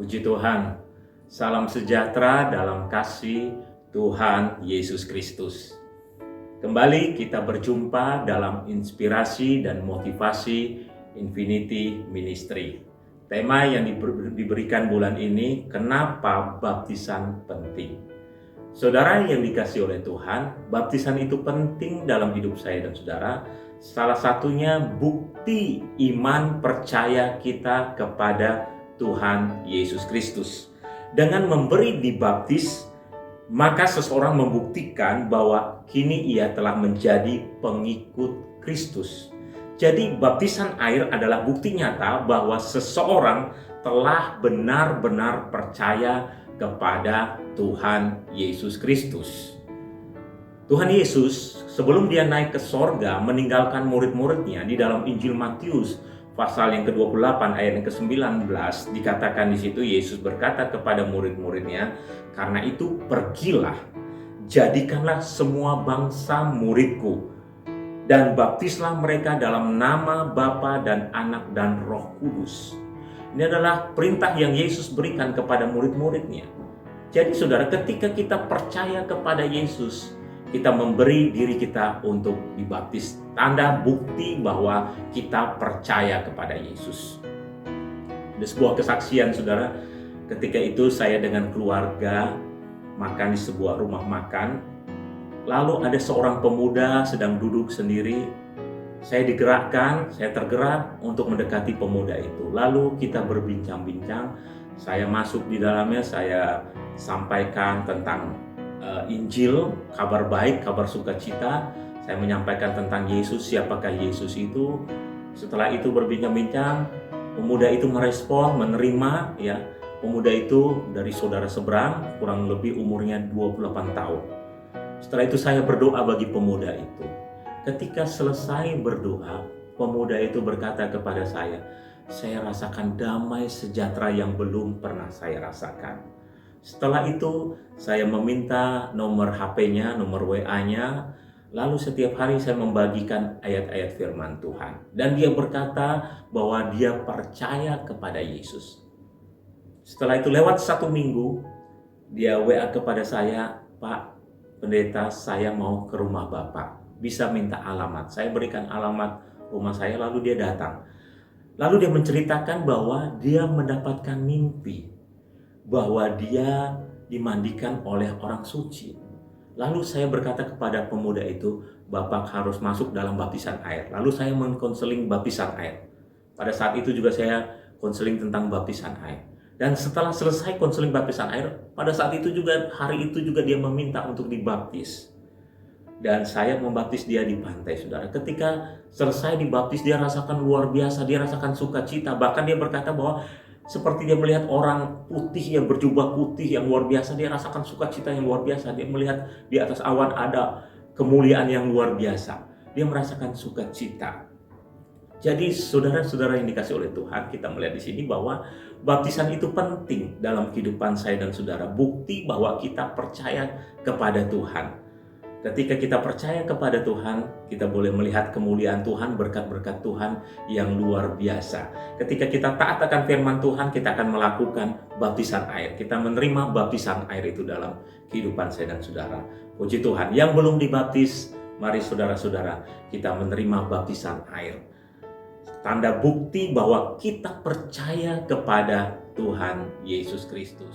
Puji Tuhan, salam sejahtera dalam kasih Tuhan Yesus Kristus. Kembali kita berjumpa dalam inspirasi dan motivasi Infinity Ministry. Tema yang diberikan bulan ini, kenapa baptisan penting? Saudara yang dikasihi oleh Tuhan, baptisan itu penting dalam hidup saya dan saudara. Salah satunya bukti iman percaya kita kepada Tuhan Yesus Kristus. Dengan memberi dibaptis, maka seseorang membuktikan bahwa kini ia telah menjadi pengikut Kristus. Jadi baptisan air adalah bukti nyata bahwa seseorang telah benar-benar percaya kepada Tuhan Yesus Kristus. Tuhan Yesus sebelum dia naik ke sorga meninggalkan murid-muridnya. Di dalam Injil Matius pasal yang ke-28 ayat yang ke-19 dikatakan di situ, Yesus berkata kepada murid-muridnya, "Karena itu pergilah, jadikanlah semua bangsa muridku, dan baptislah mereka dalam nama Bapa dan Anak dan Roh Kudus." Ini adalah perintah yang Yesus berikan kepada murid-muridnya. Jadi saudara, ketika kita percaya kepada Yesus, kita memberi diri kita untuk dibaptis. Tanda bukti bahwa kita percaya kepada Yesus. Ada sebuah kesaksian saudara, ketika itu saya dengan keluarga makan di sebuah rumah makan. Lalu ada seorang pemuda sedang duduk sendiri. Saya digerakkan, saya tergerak untuk mendekati pemuda itu. Lalu kita berbincang-bincang. Saya masuk di dalamnya, saya sampaikan tentang Injil, kabar baik, kabar sukacita. Saya menyampaikan tentang Yesus, siapakah Yesus itu. Setelah itu berbincang-bincang, pemuda itu merespon, menerima ya. Pemuda itu dari saudara seberang, kurang lebih umurnya 28 tahun. Setelah itu saya berdoa bagi pemuda itu. Ketika selesai berdoa, pemuda itu berkata kepada saya rasakan damai sejahtera yang belum pernah saya rasakan. Setelah itu saya meminta nomor HP-nya, nomor WA-nya. Lalu setiap hari saya membagikan ayat-ayat firman Tuhan. Dan dia berkata bahwa dia percaya kepada Yesus. Setelah itu lewat 1 minggu, dia WA kepada saya, "Pak Pendeta, saya mau ke rumah Bapak. Bisa minta alamat?" Saya berikan alamat rumah saya, lalu dia datang. Lalu dia menceritakan bahwa dia mendapatkan mimpi bahwa dia dimandikan oleh orang suci. Lalu saya berkata kepada pemuda itu, "Bapak harus masuk dalam baptisan air." Lalu saya mengkonseling baptisan air. Pada saat itu juga saya konseling tentang baptisan air. Dan setelah selesai konseling baptisan air, pada saat itu juga, hari itu juga dia meminta untuk dibaptis. Dan saya membaptis dia di pantai, saudara. Ketika selesai dibaptis, dia rasakan luar biasa, dia rasakan sukacita. Bahkan dia berkata bahwa seperti dia melihat orang putih yang berjubah putih yang luar biasa, dia rasakan sukacita yang luar biasa. Dia melihat di atas awan ada kemuliaan yang luar biasa. Dia merasakan sukacita. Jadi saudara-saudara yang dikasih oleh Tuhan, kita melihat di sini bahwa baptisan itu penting dalam kehidupan saya dan saudara. Bukti bahwa kita percaya kepada Tuhan. Ketika kita percaya kepada Tuhan, kita boleh melihat kemuliaan Tuhan, berkat-berkat Tuhan yang luar biasa. Ketika kita taat akan firman Tuhan, kita akan melakukan baptisan air. Kita menerima baptisan air itu dalam kehidupan saya dan saudara. Puji Tuhan. Yang belum dibaptis, mari saudara-saudara, kita menerima baptisan air. Tanda bukti bahwa kita percaya kepada Tuhan Yesus Kristus.